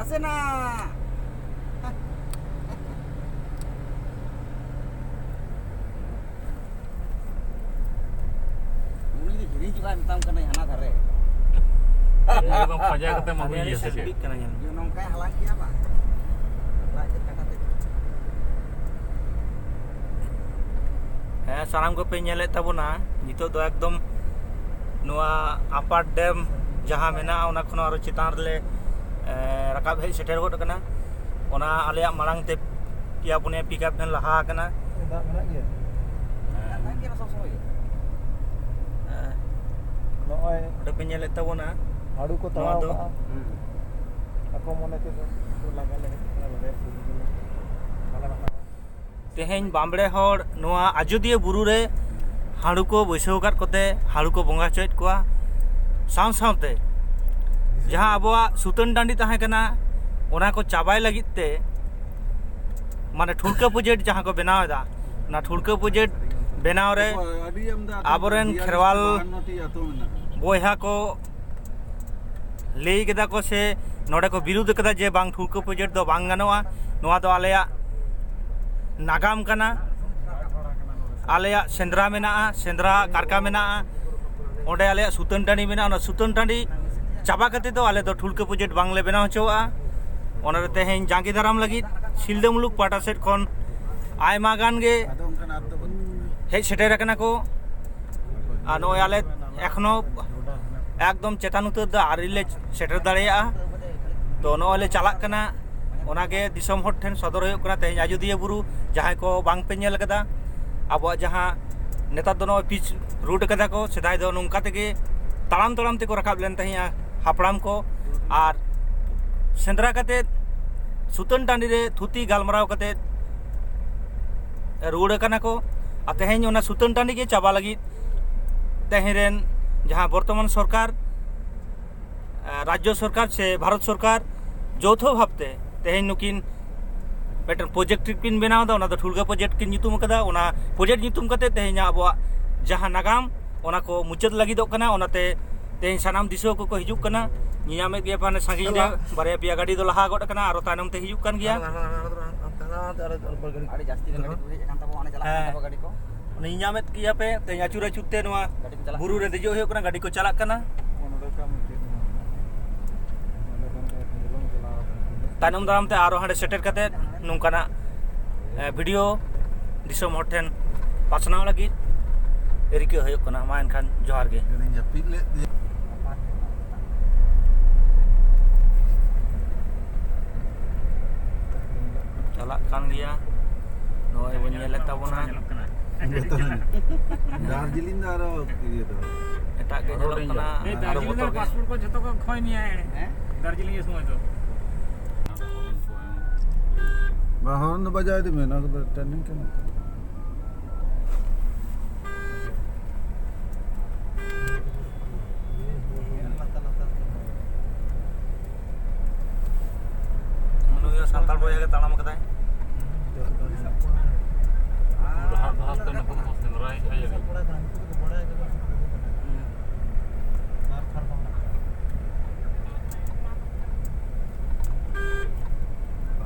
Asena. Ini di kiri juga hitam kena hana thare. एकदम मजा करते मगुई ऐसे से Yo nongka halang kia apa? Lagi kata tadi. सानाम को पे नेले तबना नितो दो एकदम नुआ अपार डैम जहां मेना ओना खनो आरो चितान रे रकाब हे सेटर गोट कना ओना आलेया मांग ते पिया पुने पिकअप भन लहा कना दा मेना गया Lagi kira sok-sok ya. नॉय ओडे पे नेले तबना हाड़ू को नोआ दो तवा ako mone te तो लगा ले तेहेन बामबड़े हर नुआ आजोदिया बुरु रे हाड़ू को बैसव काट कोते हाड़ू को बंगा चोयत कोआ साव सावते जहां अबवा सुतन डांडी ताहे कना ओना को चाबाय लगित ते माने ठुड़का प्रोजेक्ट जहां को बनाव दा ना ठुड़का प्रोजेक्ट बनाव रे आबोरेन खेरवाल बोया को लेई केदा को से नोडे को विरोध कदा जे बांग ठुड़का प्रोजेक्ट दो बांग गानोआ नोआ दो आलेया नागाम कना आलेया सेंद्रा मेना सेंद्रा कारका मेना ओंडे आलेया सुतन टांडी मेना ओना सुतन टांडी चाबा कते दो आले दो ठुड़का प्रोजेक्ट बांगले बनाव चोआ ओना रे तेहेन जांगी दाराम लगित सिलदा मुलुक पाटा सेट खन आयमा गान गे हे सेटेर कना को आ नो आले एखनो एकदम चेतान उतर द आरिले सेटर दाड़िया तो नो आले चालाक कना ओनागे दिसम हर ठेन सदर होय कना तेहेन आजोदिया बुरु जहां को बांग पे नेल कदा अब जहां नेतार दो पिच रूट कदा को सेदाय दो नोंका तेगे ताड़ाम ताड़ाम ते को रकाब लेन तहिया हापड़ाम को आर सेंद्रा कते सुतन टांडी रे थुती गालमराव कते रुड़ कना को आ तेहेन ओना सुतन टांडी के चाबा लगी तेहेन जहां वर्तमान सरकार राज्य सरकार से भारत सरकार जौथो भावते तेहेन नुकिन मेटन प्रोजेक्ट किन बनाव दा ओना दो ठुड़गा प्रोजेक्ट किन nyutum कदा ओना प्रोजेक्ट nyutum कते तेहेन आबो जहां नागाम ओना को मुचाद लगी दो कना ओनाते तेहेन सानाम दिसो को हिजुक कना नियामे गे पाने संगी रे बारे पिया गाड़ी दो लहा गोट कना आरो तानम ते हिजुक kan गया Ada jasti kan gadi punya kan tahu ane jalan apa gadi ko. नियामेत किया पे तेहेन आचुरा चुते नोआ बुरु रे देजो होय कना गाड़ी को चलाक कना तानम दाम ते आरो हांडे सेटेर कते नोंकाना वीडियो दिसम हर ठेन पासनाव लगी रिके होय कना मा एनखान जोहार गे चलाक कान गया नोय बन नेल ताबोना दार्जिलिंग दारो ये तो एटा गे जलक कना आरो बोतल गे पासपोर्ट को जतो को खोय निया है दार्जिलिंग समय तो बाहर न बजाय दे मैं ना टर्निंग के ना मनुया सांताल बोया के तालाम कदाय हाथ तो न को सेंद्राई आया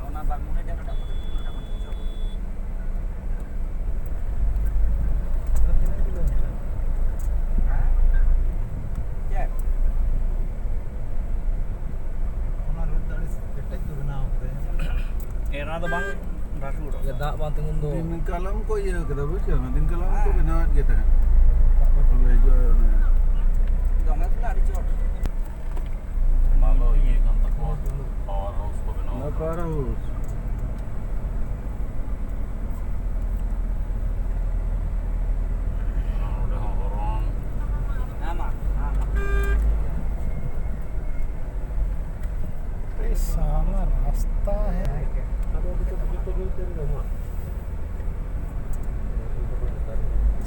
Ona bangunnya dia udah Ya. ona road दाड़ी सेट तो बना होते एना तो बांग रासुड़ ya dak bang tengun do din kalam ko ye kada beche na din kalam ko बनावट kita oleh jo Dongnya sudah dicot. मालो ये kan तको पावर हाउस को na बनाओ para hus udah orang Nama. सामने रास्ता है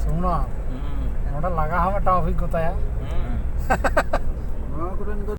सुना नोड़ा लगा हमें ट्रैफिक होता है